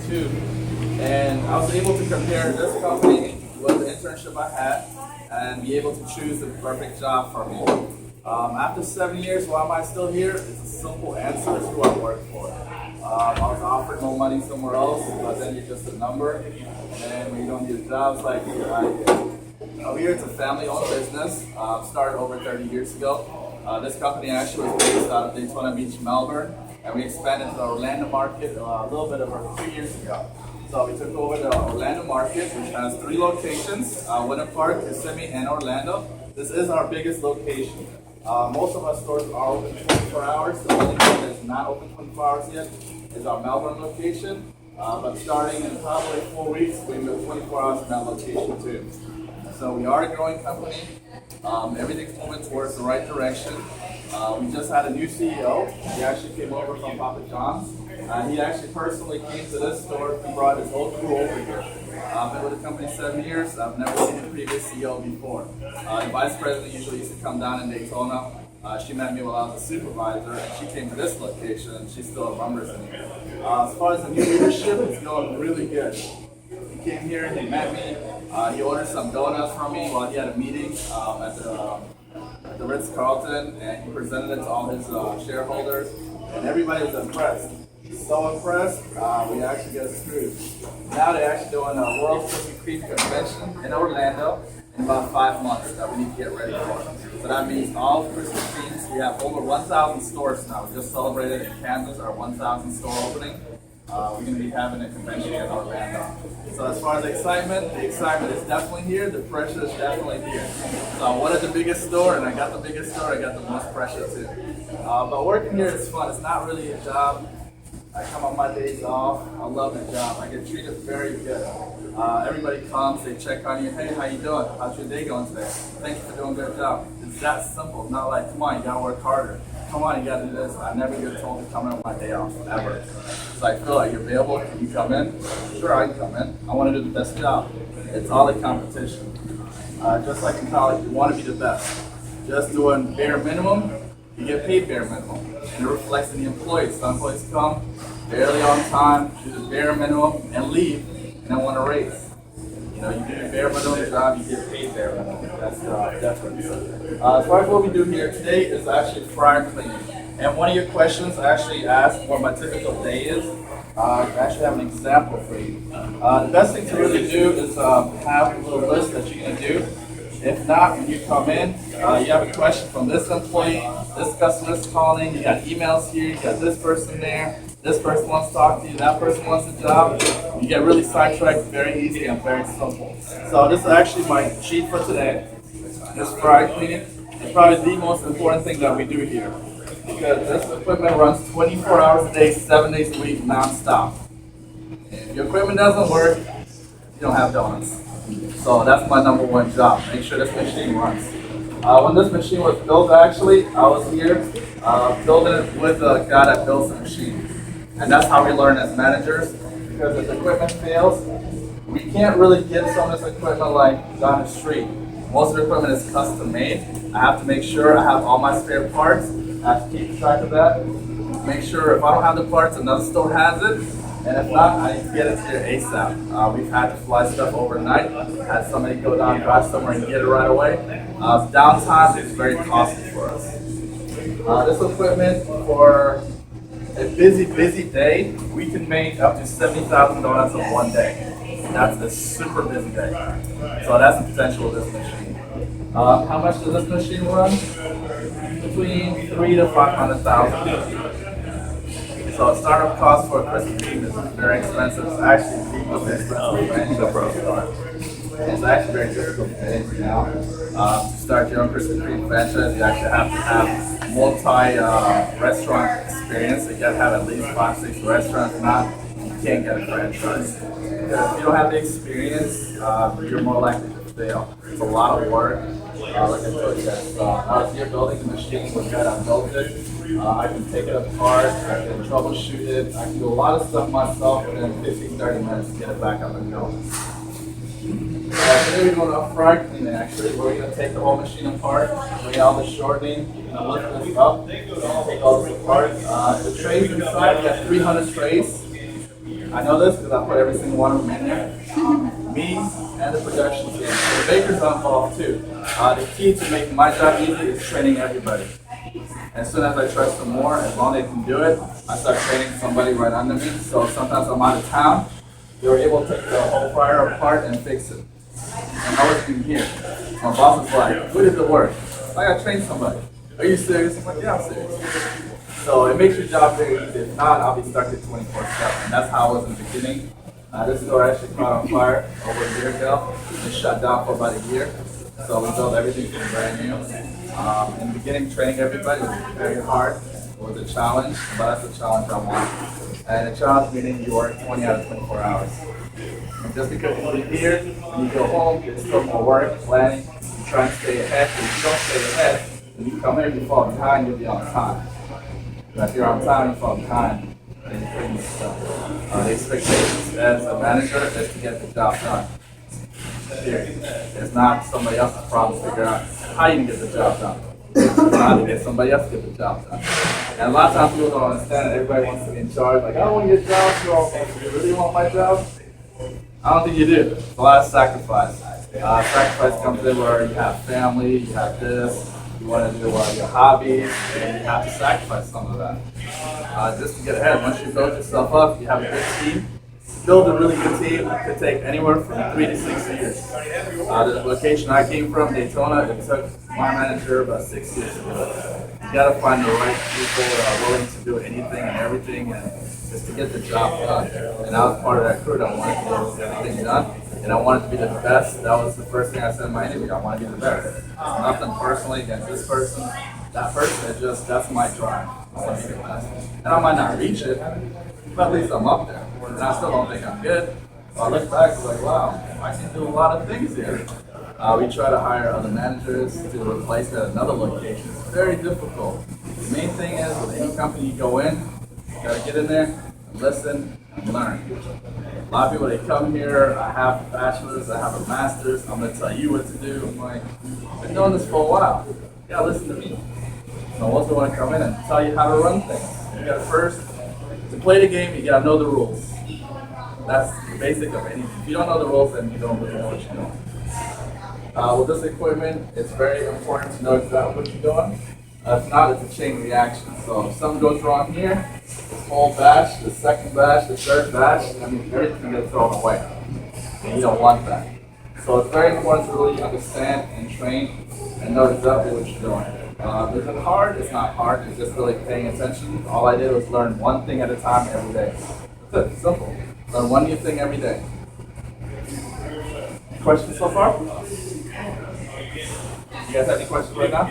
2022, and I was able to compare this company with the internship I had and be able to choose the perfect job for me. After 7 years, why am I still here? It's a simple answer. It's who I work for. I was offered more money somewhere else, but then you're just a number, and when you don't need a job, it's like over here, it's a family-owned business. Started over 30 years ago. This company actually was based out of Daytona Beach, Melbourne, and we expanded to the Orlando market a little bit over 2 years ago. So we took over the Orlando market, which has 3 locations, Winter Park, Kissimmee, and Orlando. This is our biggest location. Most of our stores are open 24 hours. The only one that is not open 24 hours yet is our Melbourne location. But starting in probably 4 weeks, we will be 24 hours in that location too. So we are a growing company. Everything's moving towards the right direction. We just had a new CEO. He actually came over from Papa John's. He actually personally came to this store and brought his whole crew over here. I've been with the company 7 years. I've never seen a previous CEO before. The vice president usually used to come down in Daytona. She met me while I was a supervisor, and she came to this location, and she still remembers me. As far as the new leadership, it's going really good. He came here, he met me, he ordered some donuts from me while he had a meeting at the Ritz-Carlton, and he presented it to all his shareholders, and everybody was impressed. So impressed, we actually get screwed. Now they're actually doing a World Krispy Kreme convention in Orlando in about 5 months that we need to get ready for. So that means all Krispy Kremes, we have over 1,000 stores now. We just celebrated in Kansas our 1,000 store opening. We're going to be having a convention in Orlando. So as far as the excitement is definitely here. The pressure is definitely here. So I wanted the biggest store, and I got the biggest store. I got the most pressure too. But working here is fun. It's not really a job. I come on my days off. I love the job. I get treated very good. Everybody comes, they check on you. Hey, how you doing? How's your day going today? Thank you for doing a good job. It's that simple. Not like, come on, you gotta work harder. Come on, you gotta do this. I never get told to come in on my day off, ever. So I feel like you're available. Can you come in? Sure, I can come in. I want to do the best job. It's all a competition. Just like in college, you want to be the best. Just doing bare minimum, you get paid bare minimum. And it reflects in the employees. Some employees come barely on time, do the bare minimum, and leave, and then want a raise. You know, you do your bare minimum job, you get paid bare minimum. That's the difference. As far as what we do here today is actually fryer cleaning. And one of your questions I actually asked what my typical day is. I actually have an example for you. The best thing to really do is have a little list that you're going to do. If not, when you come in, you have a question from this employee, this customer's calling, you got emails here, you got this person there, this person wants to talk to you, that person wants a job. You get really sidetracked very easy and very simple. So this is actually my sheet for today. This fryer cleaning is probably the most important thing that we do here. Because this equipment runs 24 hours a day, 7 days a week, non-stop. If your equipment doesn't work, you don't have donuts. So that's my number one job, make sure this machine runs. When this machine was built, actually, I was here building it with a guy that builds the machine. And that's how we learn as managers, because if the equipment fails, we can't really get some of this equipment like down the street. Most of the equipment is custom made. I have to make sure I have all my spare parts. I have to keep track of that. Make sure if I don't have the parts, another store has it. And if not, I need to get it here ASAP. We've had to fly stuff overnight. Had somebody go down, drive somewhere and get it right away. Downtime is very costly for us. This equipment, for a busy day, we can make up to 70,000 donuts in one day. That's a super busy day. So that's the potential of this machine. How much does this machine run? Between 300,000 to 500,000. So startup cost for a Krispy Kreme is very expensive. It's actually the most expensive franchise. It's actually very difficult today now. To start your own Krispy Kreme franchise, you actually have to have multi-restaurant experience. You gotta have at least 5, 6 restaurants. If not, you can't get a franchise. Because if you don't have the experience, you're more likely to fail. It's a lot of work. Like I told you guys, now if you're building the machine with that I built it, I can take it apart, I can troubleshoot it, I can do a lot of stuff myself within 15-30 minutes to get it back up and going. Today we're doing a fry cleaning actually, where we're going to take the whole machine apart, bring out the shortening, we're going to lift this up, and take all this apart. The trays inside, we have 300 trays. I know this because I put every single one of them in there. Me and the production team. The bakers are involved too. The key to making my job easy is training everybody. As soon as I trust them more, as long as they can do it, I start training somebody right under me. So sometimes I'm out of town, they were able to take the whole fryer apart and fix it. And I wasn't even here. My boss was like, "Who did the work?" I gotta train somebody. Are you serious? I'm like, "Yeah, I'm serious." So it makes your job very easy. If not, I'll be stuck at 24/7. And that's how I was in the beginning. This store actually caught on fire over a year ago. It shut down for about a year. So we built everything from brand new. In the beginning, training everybody was very hard. It was a challenge, but that's the challenge I want. And the challenge meaning you work 20 out of 24 hours. And just because you leave here and you go home, there's still more work, planning, you try and stay ahead. If you don't stay ahead, when you come here, you fall behind, you'll be on time. But if you're on time, you fall behind, then you're pretty much stuck. The expectations as a manager is to get the job done. Period. It's not somebody else's problem to figure out how you can get the job done. It's not to get somebody else to get the job done. And a lot of times people don't understand that everybody wants to be in charge. Like, I don't want your job, you really want my job? I don't think you do. It's a lot of sacrifice. Sacrifice comes in where you have family, you have this, you want to do your hobbies, and you have to sacrifice some of that. Just to get ahead, once you build yourself up, you have a good team. Build a really good team could take anywhere from 3 to 6 years. The location I came from, Daytona, it took my manager about 6 years to do it. You gotta find the right people that are willing to do anything and everything and just to get the job done. And I was part of that crew that wanted to get everything done. And I wanted to be the best. That was the first thing I said in my interview. I want to be the best. It's nothing personally against this person, that person. It's just, that's my drive. I want to be the best. And I might not reach it, but at least I'm up there. And I still don't think I'm good. So I look back and like, wow, I can do a lot of things here. We try to hire other managers to replace at another location. It's very difficult. The main thing is with any company you go in, you gotta get in there and listen and learn. A lot of people, they come here, I have a bachelor's, I have a master's, I'm gonna tell you what to do. I'm like, I've been doing this for a while. You gotta listen to me. So I also want to come in and tell you how to run things. You gotta first, to play the game, you gotta know the rules. That's the basic of anything. If you don't know the rules, then you don't really know what you're doing. With this equipment, it's very important to know exactly what you're doing. If not, it's a chain reaction. So if something goes wrong here, this whole batch, the second batch, the third batch, I mean, everything gets thrown away. And you don't want that. So it's very important to really understand and train and know exactly what you're doing. Is it hard? It's not hard. It's just really paying attention. All I did was learn one thing at a time every day. That's it. Simple. Learn one new thing every day. Questions so far? You guys have any questions right now?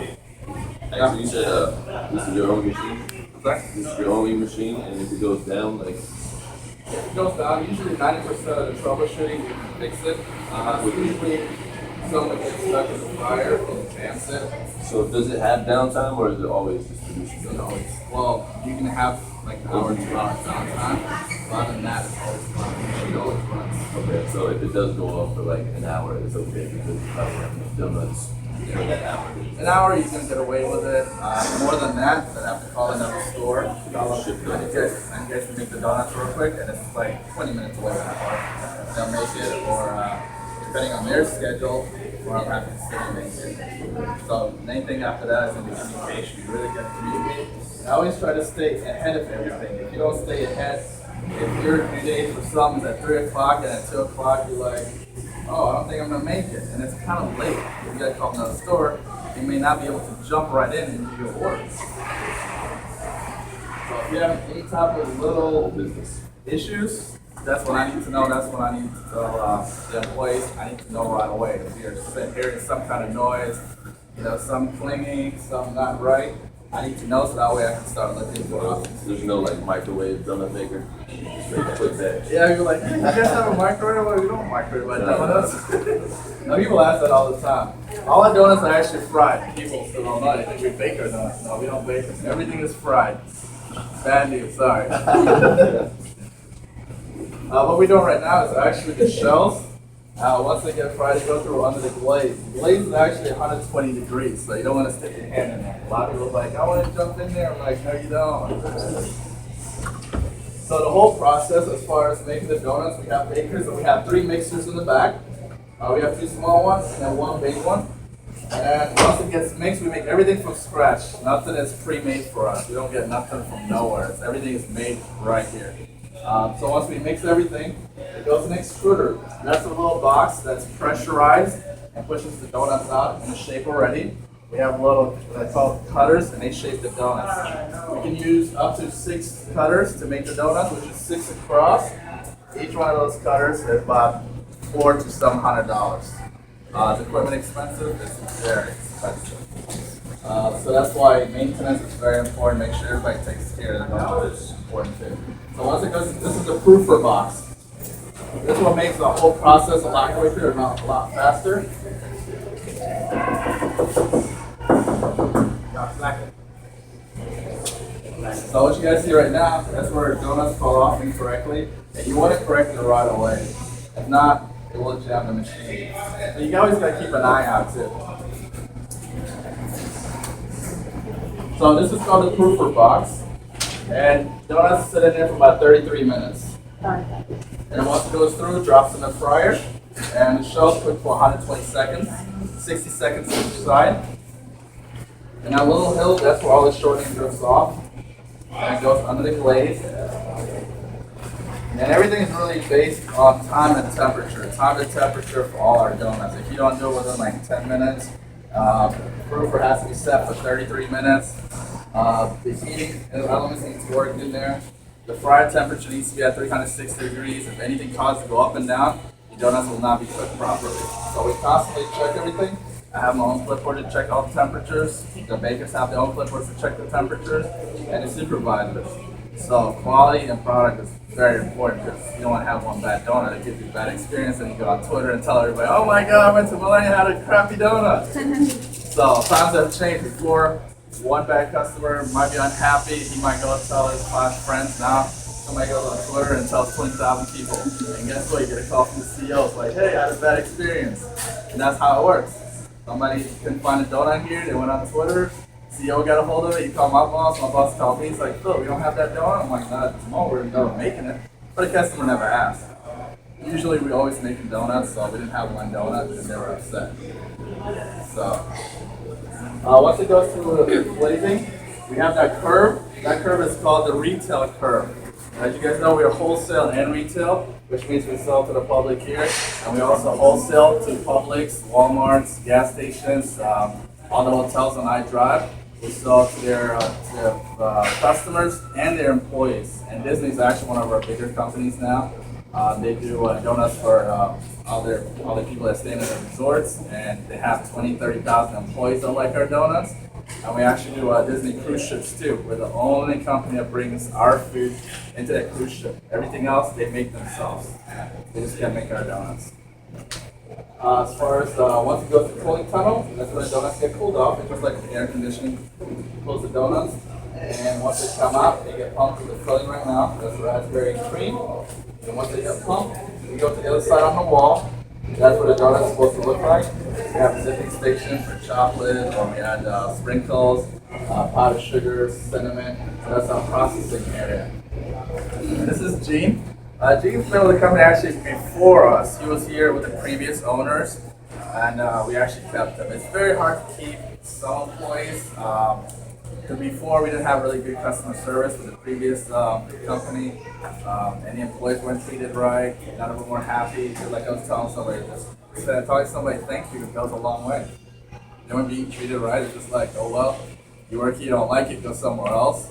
Actually, you said this is your only machine? Sorry? This is your only machine, and if it goes down, like... If it goes down, usually 90% of the troubleshooting, you can fix it. Usually, someone gets stuck in the fryer and jams it. So does it have downtime, or is it always just producing? Well, you can have like an hour, 2 hours downtime. Other than that, it's always running. The machine always runs. Okay, so if it does go off for like an hour, it's okay because it's probably having donuts for that hour. An hour, you can get away with it. More than that, then I have to call another store. Ship And you guys can make the donuts real quick, and it's like 20 minutes away from the car. They'll make it, or depending on their schedule, or I'm happy to sit and make it. So anything after that is going to be communication. You really get to communicate. I always try to stay ahead of everything. If you don't stay ahead, if your due date for something's at 3 o'clock and at 2 o'clock, you're like, oh, I don't think I'm going to make it. And it's kind of late. If you got to call another store, you may not be able to jump right in and do your order. So if you have any type of little business issues, that's what I need to know. That's what I need to tell the employees. I need to know right away. If you're hearing some kind of noise, some clanging, some not right, I need to know so that way I can start looking for options. There's no like microwave donut maker. Just put that. Yeah, you're like, hey, you guys have a microwave? Well, we don't microwave like donuts. No, people ask that all the time. All our donuts are actually fried. People still don't know. They think we bake our donuts. No, we don't bake them. Everything is fried. Bad news, sorry. What we're doing right now is actually the shells. Once they get fried, they go through under the glaze. The glaze is actually 120 degrees, so you don't want to stick your hand in there. A lot of people are like, I want to jump in there. I'm like, no, you don't. So the whole process, as far as making the donuts, we have bakers, and we have 3 mixers in the back. We have 2 small ones and then 1 big one. And once it gets mixed, we make everything from scratch. Nothing is pre-made for us. We don't get nothing from nowhere. Everything is made right here. So once we mix everything, it goes in an extruder. That's a little box that's pressurized and pushes the donuts out in the shape already. We have little, what I call cutters, and they shape the donuts. We can use up to 6 cutters to make the donuts, which is 6 across. Each one of those cutters is about $400 to some $100. Is equipment expensive? It's very expensive. So that's why maintenance is very important. Make sure everybody takes care of their donuts. It's important too. So once it goes, this is the proofer box. This one makes the whole process a lot quicker and a lot faster. So what you guys see right now, that's where donuts fall off incorrectly, and you want to correct it right away. If not, it will jam the machine. But you always got to keep an eye out too. So this is called the proofer box, and donuts sit in there for about 33 minutes. And then once it goes through, it drops in the fryer, and the shell's cooked for 120 seconds, 60 seconds each side. And that little hill, that's where all the shortening drifts off. And it goes under the glaze. And everything is really based on time and temperature. Time and temperature for all our donuts. If you don't do it within like 10 minutes, the proofer has to be set for 33 minutes. The heating elements need to work in there. The fryer temperature needs to be at 360 degrees. If anything causes to go up and down, your donuts will not be cooked properly. So we constantly check everything. I have my own clipboard to check all the temperatures. The bakers have their own clipboards to check the temperatures, and the supervisors. So quality and product is very important because you don't want to have one bad donut that gives you a bad experience, and you go on Twitter and tell everybody, "Oh my God, I went to Millennium and had a crappy donut." So times have changed. Before, one bad customer might be unhappy. He might go and tell his 5 friends. Now somebody goes on Twitter and tells 20,000 people, and guess what? You get a call from the CEO. It's like, "Hey, I had a bad experience," and that's how it works. Somebody couldn't find a donut here, they went on Twitter, CEO got a hold of it, he called my boss called me, he's like, "Phil, we don't have that donut." I'm like, "Not at the moment, we're done making it." But the customer never asked. Usually we always make donuts, so we didn't have one donut and they were upset. So, once it goes through the glazing, we have that curve. That curve is called the retail curve. As you guys know, we are wholesale and retail, which means we sell to the public here, and we also wholesale to Publix, Walmarts, gas stations, all the hotels on iDrive. We sell to their customers and their employees. And Disney is actually one of our bigger companies now. They do donuts for all the people that stay in the resorts, and they have 20, 30,000 employees that like our donuts. And we actually do Disney cruise ships too. We're the only company that brings our food into that cruise ship. Everything else they make themselves. They just can't make our donuts. As far as once it goes to the cooling tunnel, that's when the donuts get cooled off. It's just like the air conditioning cools the donuts. And once they come out, they get pumped with the filling right now. That's raspberry and cream. And once they get pumped, we go to the other side on the wall. That's what a donut's supposed to look like. We have a zipping station for chocolate, or we had sprinkles, powdered sugar, cinnamon. So that's our processing area. And this is Gene. Gene's been with the company actually before us. He was here with the previous owners, and we actually kept him. It's very hard to keep some employees. Because before we didn't have really good customer service with the previous company, and the employees weren't treated right. None of them were happy. Just like I was telling somebody, instead of telling somebody thank you, it goes a long way. They weren't being treated right. It's just like, oh well, you work here, you don't like it, go somewhere else.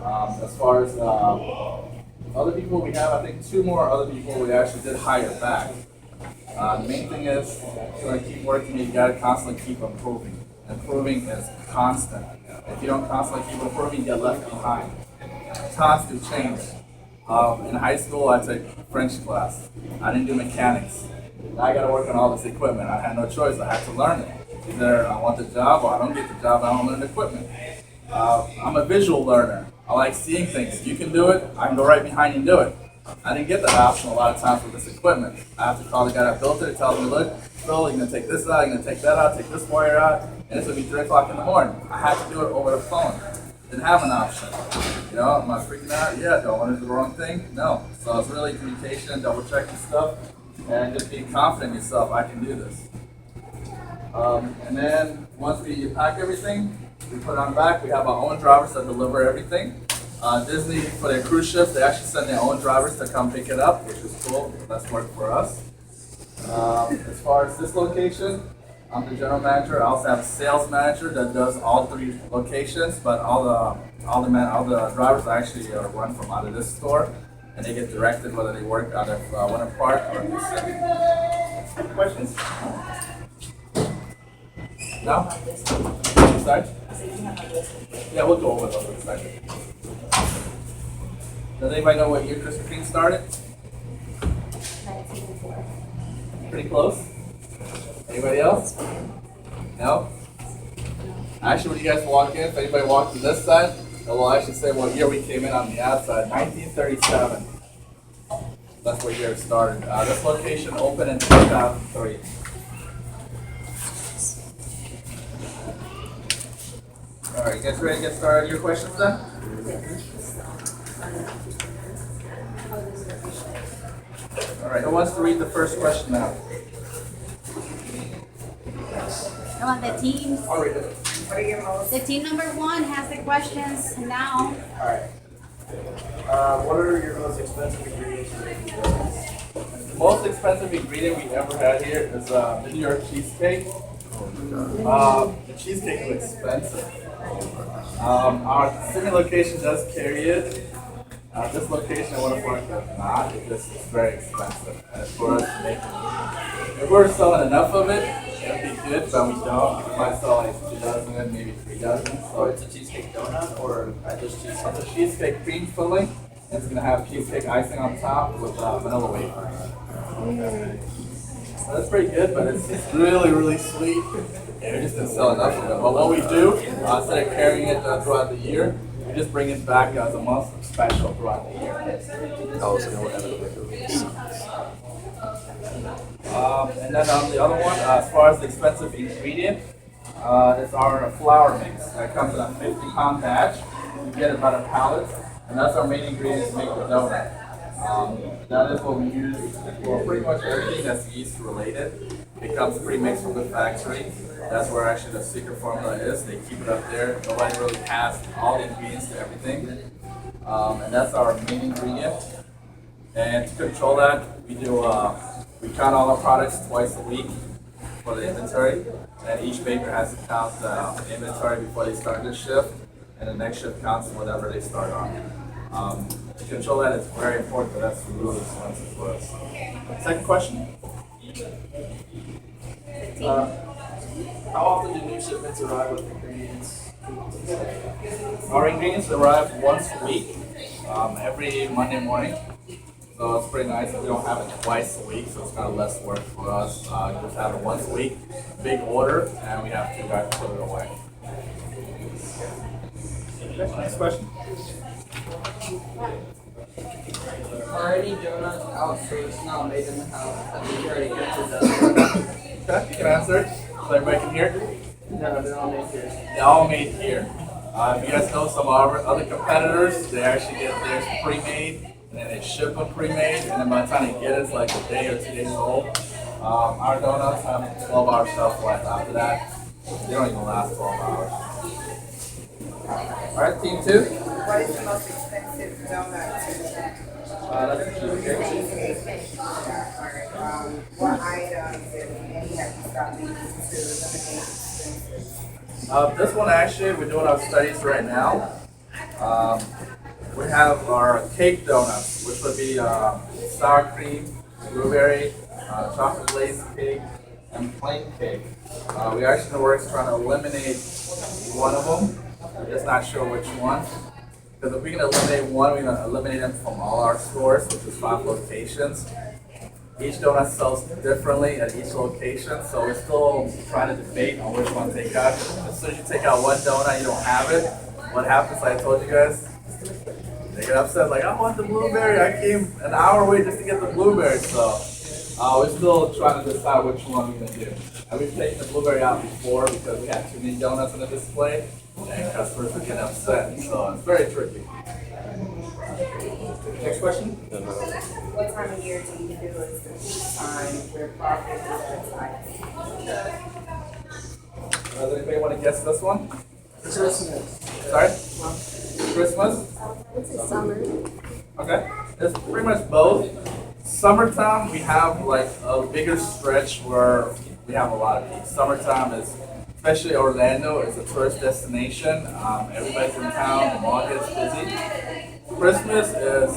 As far as other people we have, I think 2 more other people we actually did hire back. The main thing is, to keep working, you gotta constantly keep improving. Improving is constant. If you don't constantly keep improving, you get left behind. Times do change. In high school, I took French class. I didn't do mechanics. Now I got to work on all this equipment. I had no choice. I had to learn it. Either I want the job or I don't get the job. I don't learn the equipment. I'm a visual learner. I like seeing things. You can do it. I can go right behind you and do it. I didn't get that option a lot of times with this equipment. I have to call the guy that built it, tell me, look, Phil, you're going to take this out, you're going to take that out, take this wire out, and it's going to be 3 o'clock in the morning. I had to do it over the phone. didn't have an option. You know, am I freaking out? Yeah. Do I want to do the wrong thing? No. So it's really communication, double checking stuff, and just being confident in yourself. I can do this. And then once we pack everything, we put it on back. We have our own drivers that deliver everything. Disney, for their cruise ships, they actually send their own drivers to come pick it up, which is cool. That's work for us. As far as this location, I'm the general manager. I also have a sales manager that does all 3 locations, but all the drivers actually run from out of this store, and they get directed whether they work out of Winter Park or New City. Questions? No? Sorry? Yeah, we'll go over those in a second. Does anybody know what year Krispy Kreme started? 1904. Pretty close. Anybody else? No? Actually, when you guys walk in, if anybody walks to this side, it will actually say what year we came in on the outside. 1937. That's what year it started. This location opened in 2003. All right, you guys ready to get started on your questions then? All right, who wants to read the first question now? I want the teams. I'll read it. The team number 1 has the questions now. Alright. What are your most expensive ingredients for making donuts? The most expensive ingredient we ever had here is the New York cheesecake. The cheesecake is expensive. Our Sydney location does carry it. This location in Winter Park does not. It's very expensive. And for us to make it, if we're selling enough of it, it'd be good, but we don't. We might sell like 2 dozen, maybe 3 dozen. So So it's a cheesecake donut or just cheesecake? it's a cheesecake cream filling. It's gonna have cheesecake icing on top with vanilla wafers. So that's pretty good, but it's really, really sweet. And we just didn't sell enough of it. But what we do, instead of carrying it throughout the year, we just bring it back as a month special throughout the year. And then the other one, as far as the expensive ingredient, is our flour mix. That comes in a 50-pound batch. You get about a pallet, and that's our main ingredient to make the donut. That is what we use for pretty much everything that's yeast related. It comes pre-mixed from the factory. That's where actually the secret formula is. They keep it up there. Nobody really has all the ingredients to everything. And that's our main ingredient. And to control that, we count all our products twice a week for the inventory. And each baker has to count the inventory before they start their shift. And the next shift counts whatever they start on. To control that is very important, but that's really expensive for us. Second question. How often do new shipments arrive with ingredients? Our ingredients arrive once a week, every Monday morning. So it's pretty nice. We don't have it twice a week, so it's kind of less work for us. Just have it once a week, big order, and we have 2 guys to put it away. Okay, next question. Are any donuts outsourced, not made in the house? I think you already answered that. Okay, you can answer it. So everybody can hear. No, they're all made here. They're all made here. If you guys know some of our other competitors, they actually get theirs pre-made, and then they ship them pre-made, and then by the time they get it, it's like a day or 2 days old. Our donuts have 12-hour shelf life after that. They don't even last 12 hours. All right, team 2. What is the most expensive donut? That's cheesecake. What items, if any, have you stopped using to eliminate expenses? This one actually, we're doing our studies right now. We have our cake donuts, which would be sour cream, blueberry, chocolate glazed cake, and plain cake. We actually in the works trying to eliminate one of them. We're just not sure which one. Because if we can eliminate one, we're going to eliminate them from all our stores, which is 5 locations. Each donut sells differently at each location, so we're still trying to debate on which one to take out. As soon as you take out one donut, you don't have it. What happens, like I told you guys, they get upset, like, I want the blueberry. I came an hour away just to get the blueberry. So we're still trying to decide which one we're going to do. And we've taken the blueberry out before because we had too many donuts in the display. and customers would get upset. So it's very tricky. Next question. What time of year do you feel is the peak time where profit is at its highest? Does anybody want to guess this one? Christmas. Sorry? Christmas? It's a summer. Okay. It's pretty much both. Summertime, we have like a bigger stretch where we have a lot of peaks. Summertime is, especially Orlando, is a tourist destination. Everybody's in town, the mall gets busy. Christmas is,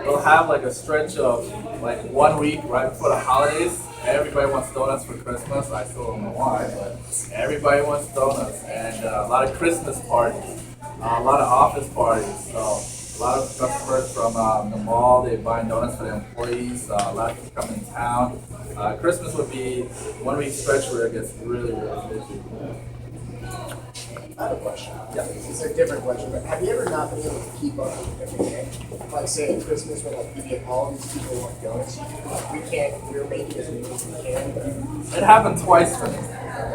we'll have like a stretch of like 1 week right before the holidays. Everybody wants donuts for Christmas. I still don't know why, but everybody wants donuts. And a lot of Christmas parties, a lot of office parties. So a lot of customers from the mall, they buy donuts for their employees. A lot of people come in town. Christmas would be 1 week stretch where it gets really, really busy. I have a question. Yeah. It's a different question, but have you ever not been able to keep up with every day? Like say at Christmas when like you get all these people want donuts, like we're making as many as we can, but It happened twice for me,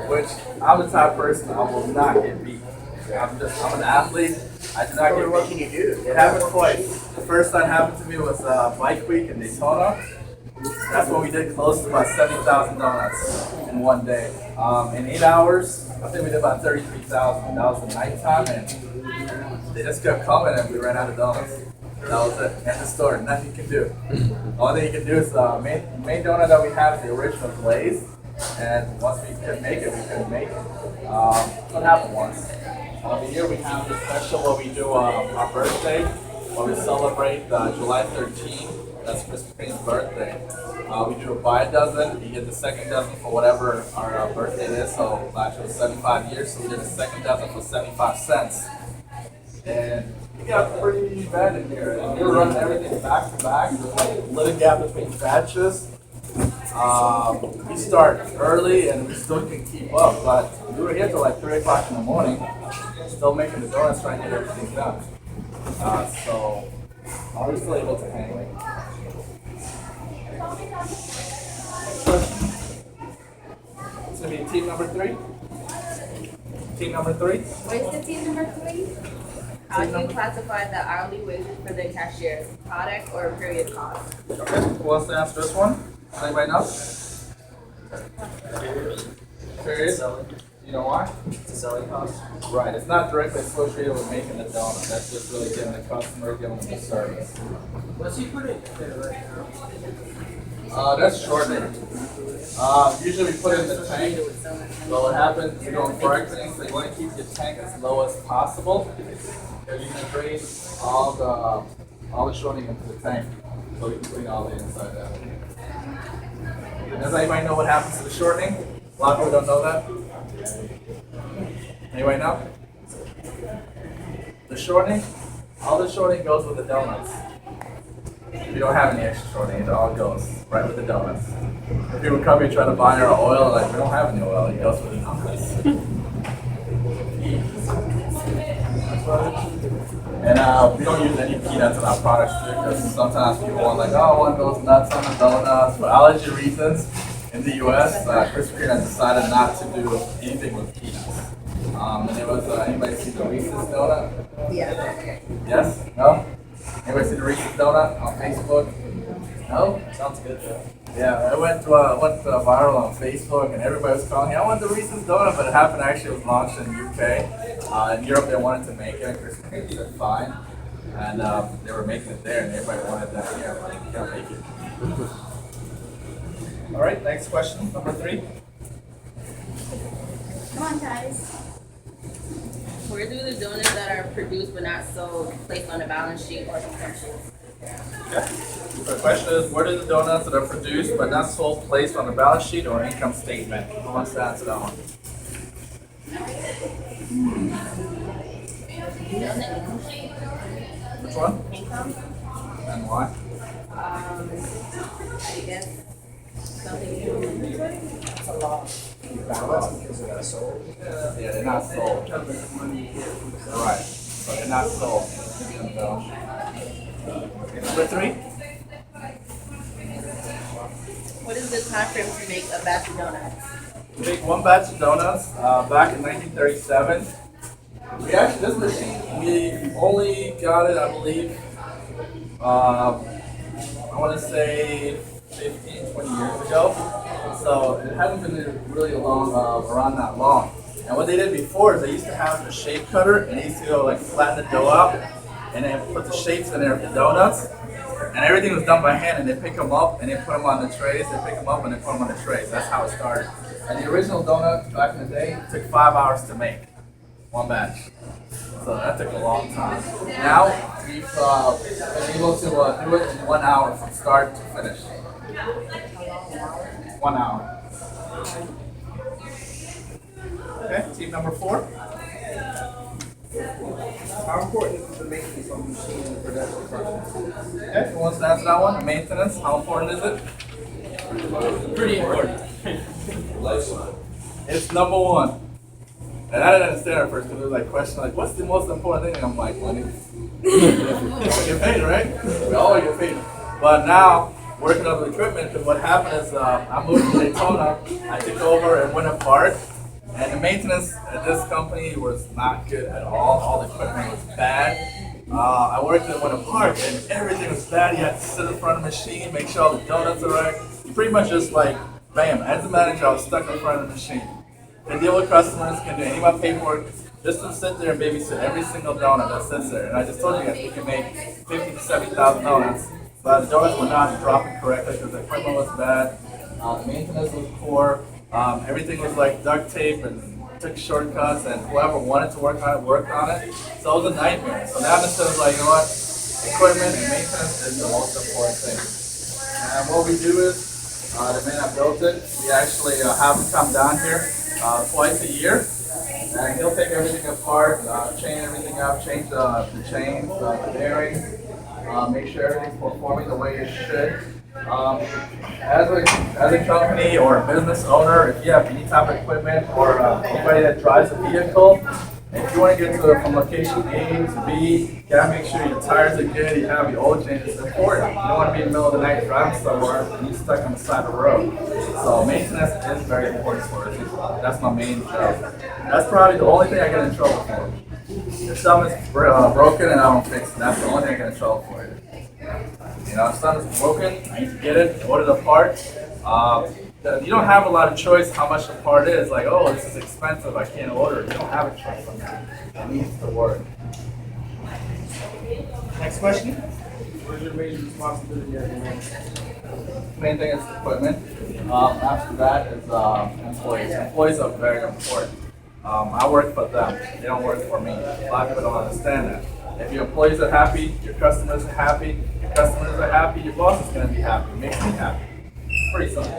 which I'm the type of person I will not get beat. I'm an athlete. I do not what get can beat. you do? It happened twice. The first time happened to me was Bike Week in Daytona. That's when we did close to about 70,000 donuts in 1 day. In 8 hours, I think we did about 33,000. That was the nighttime, and they just kept coming, and we ran out of donuts. That was it. End of story. Nothing you can do. The only thing you can do is main donut that we have is the original glaze, and once we couldn't make it, we couldn't make it. What happened once? The year we have this special where we do our birthday, where we celebrate July 13th. That's Krispy Kreme's birthday. We do buy a dozen. You get the second dozen for whatever our birthday is. So last year was 75 years, so we did a second dozen for 75 cents. And it got pretty bad in here. And we were running everything back to back. There's like a little gap between batches. We start early and we still can keep up, but we were here till like 3 o'clock in the morning, still making the donuts, trying to get everything done. So I was still able to hang it. It's gonna be team number 3. Team number 3. What is the team number 3? How do you classify the hourly wages for the cashier? Product or period cost? Okay, who wants to answer this one? Does anybody know? Period. You know why? It's a selling cost. Right, it's not directly associated with making the donut. That's just really giving the customer, giving them the service. What's he putting in there right now? That's shortening. Usually we put it in the tank, but what happens, you're doing correcting, so you want to keep your tank as low as possible. Because you can drain all the shortening into the tank, so we can clean all the inside out. Does anybody know what happens to the shortening? A lot of people don't know that. Anybody know? The shortening, all the shortening goes with the donuts. We don't have any extra shortening, it all goes right with the donuts. If people come here trying to buy our oil, like we don't have any oil, it goes with the donuts. And we don't use any peanuts in our products too, because sometimes people want like, oh, one goes nuts on the donuts. For allergy reasons, in the US, Krispy Kreme has decided not to do anything with peanuts. And there was, anybody see the Reese's donut? Yeah. Yes? No? Anybody see the Reese's donut on Facebook? No? Sounds good though. Yeah, it went viral on Facebook, and everybody was calling, I want the Reese's donut, but it happened actually was launched in the UK. In Europe, they wanted to make it, and Krispy Kreme said fine. And they were making it there, and everybody wanted that here, but you can't make it. All right, next question, number 3. Come on, guys. Where do the donuts that are produced but not sold placed on the balance sheet or income sheet? Okay. So the question is, where do the donuts that are produced but not sold placed on the balance sheet or income statement? Who wants to answer that one? Income sheet? Which one? Income? And why? I guess something. It's a lot. Balance because it got sold. Yeah, they're not sold. Right. So they're not sold. Maybe on the balance sheet. Okay, number 3. What is the time frame to make a batch of donuts? We make one batch of donuts back in 1937. We actually, this machine, we only got it, I believe, I want to say 15, 20 years ago. So it hasn't been really around that long. And what they did before is they used to have a shape cutter and they used to go like flatten the dough out and then put the shapes in there for the donuts. And everything was done by hand and they pick them up and they put them on the trays, they pick them up and they put them on the trays. That's how it started. And the original donut back in the day took 5 hours to make, one batch. So that took a long time. Now we've been able to do it in 1 hour from start to finish. 1 hour. Okay, team number 4. How important is the maintenance of the machine in the production process? Okay, who wants to answer that one? Maintenance, how important is it? Pretty important. It's number 1. And I didn't understand at first because it was like question like, what's the most important thing? And I'm like, money. We all get paid, right? We all get paid. But now, working on the equipment, because what happened is I moved to Daytona, I took over and went apart. And the maintenance at this company was not good at all the equipment was bad. I worked at Winter Park and everything was bad. You had to sit in front of the machine, make sure all the donuts are right. You pretty much just like, bam, as a manager, I was stuck in front of the machine. Can deal with customers, can do any of my paperwork, just to sit there and babysit every single donut that sits there. And I just told you guys we can make 50 to 70,000 donuts, but the donuts were not dropping correctly because the equipment was bad, the maintenance was poor, everything was like duct tape and took shortcuts, and whoever wanted to work on it worked on it. So it was a nightmare. So now instead of like, you know what, equipment and maintenance is the most important thing. And what we do is, the man that built it, we actually have him come down here twice a year, and he'll take everything apart, chain everything up, change the chains, the bearings, make sure everything's performing the way it should. As a company or a business owner, if you have any type of equipment or anybody that drives a vehicle, if you want to get from location A to B, you gotta make sure your tires are good, you have your oil changes important. You don't want to be in the middle of the night driving somewhere and you're stuck on the side of the road. So maintenance is very important for us. That's my main job. That's probably the only thing I get in trouble for. If something's broken and I don't fix it, that's the only thing I get in trouble for. You know, if something's broken, I need to get it, order the part. You don't have a lot of choice how much the part is. Like, oh, this is expensive, I can't order it. You don't have a choice on that. It needs to work. Next question? What's your main responsibility as a manager? Main thing is equipment. After that is employees. Employees are very important. I work for them. They don't work for me. A lot of people don't understand that. If your employees are happy, your customers are happy, your customers are happy, your boss is going to be happy. It makes me happy. Pretty simple.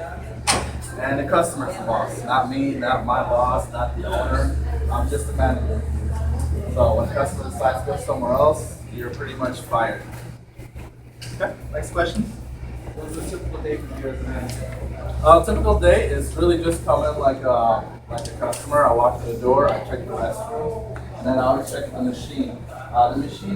And the customer's the boss. Not me, not my boss, not the owner. I'm just the manager. So when the customer decides to go somewhere else, you're pretty much fired. Okay, next question. What's a typical day for you as a manager? Typical day is really just come in like a customer. I walk to the door, I check the restroom, and then I always check the machine. The machine